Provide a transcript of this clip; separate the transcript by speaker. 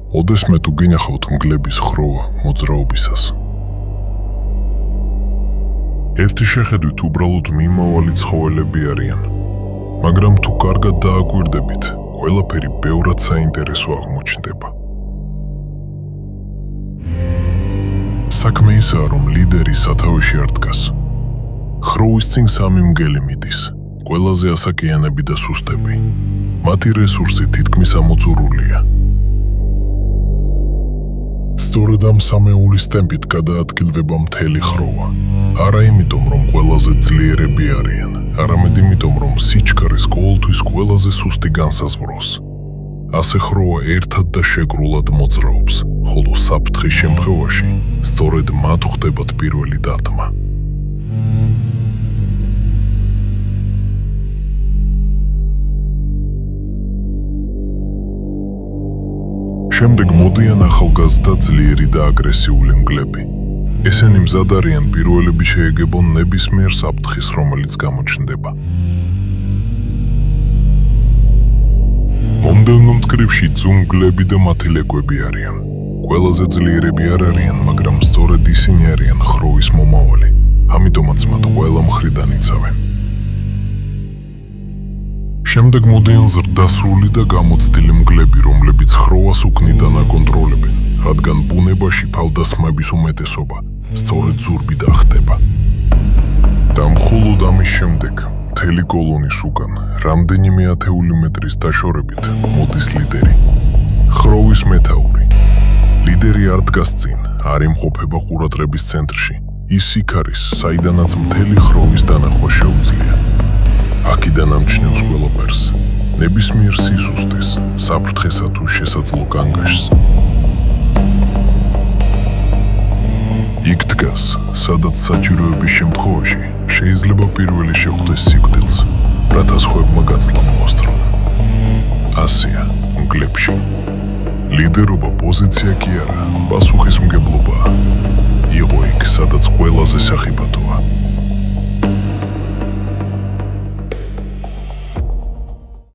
Speaker 1: ოდესმე თუ გინახავთ მგლების ხროვა მოძრაობისას. ერთი შეხედვით უბრალოდ მიმავალი ცხოველები არიან, მაგრამ თუ კარგად დააკვირდებით, ყველაფერი ბევრად საინტერესო აღმოჩნდება. საქმე ისაა, რომ ლიდერი სათავეში არ დგას. ხროვის წინ სამი მგელი მიდის, ყველაზე ასაკიანები და სუსტები. მათი რესურსი თითქმის ამოწურულია. სწორედ ამ სამეულის ტემპით გადაადგილდება მთელი ხროვა. არა იმიტომ, რომ ყველაზე ძლიერები არიან, არამედ იმიტომ, რომ სიჩქარეს ყოველთვის ყველაზე სუსტი განსაზღვროს. ასე ხროვა ერთად და შეკრულად მოძრაობს, ხოლო საფრთხის შემთხვევაში სწორედ მათ ხვდებათ პირველი დარტყმა. შემდეგ მოდიან ახალგაზრდა ძლიერი და აგრესიული მგლები. ესენი მზად არიან პირველები შეეგებონ ნებისმიერ საფრთხეს, რომელიც გამოჩნდება. მომდევნო მწკრივში ძუნგლები და მათი ლეკვები არიან. ყველაზე ძლიერები არ არიან, მაგრამ სწორედ ისინი არიან ხროვის მომავალი, ამიტომაც მათ ყველა მხრიდან იცავენ. შემდეგ მოდიან ზრდასრული და გამოცდილი მგლები, რომლებიც ხროვას უქმნიდან აკონტროლებენ, რადგან ბუნებაში თავდასხმების უმეტესობა სწორედ ზურბიდან ხდება. და მხოლოდ ამის შემდეგ, მთელი კოლონის უკან, რამდენიმე ათეული მეტრის დაშორებით მოდის ლიდერი, ხროვის მეთაური. ლიდერი არ დგას წინ, არ იმყოფება ყურადღების ცენტრში, ის იქ არის, საიდანაც მთელი ხროვის დანახვა შეუძლია. აქედან ამჩნევს ყველაფერს, ნებისმიერ სისუსტეს, საფრთხესა თუ შესაძლო განგაშს. იქ დგას, სადაც საჭიროების შემთხვევაში შეიძლება პირველი შეხვდეს სიკვდილს, რათა სხვებმა გაცლა მოასწრონ. ასეა მგლებში. ლიდერობა პოზიცია კი არა, პასუხისმგებლობაა. იყო იქ, სადაც ყველაზე სახიფათოა.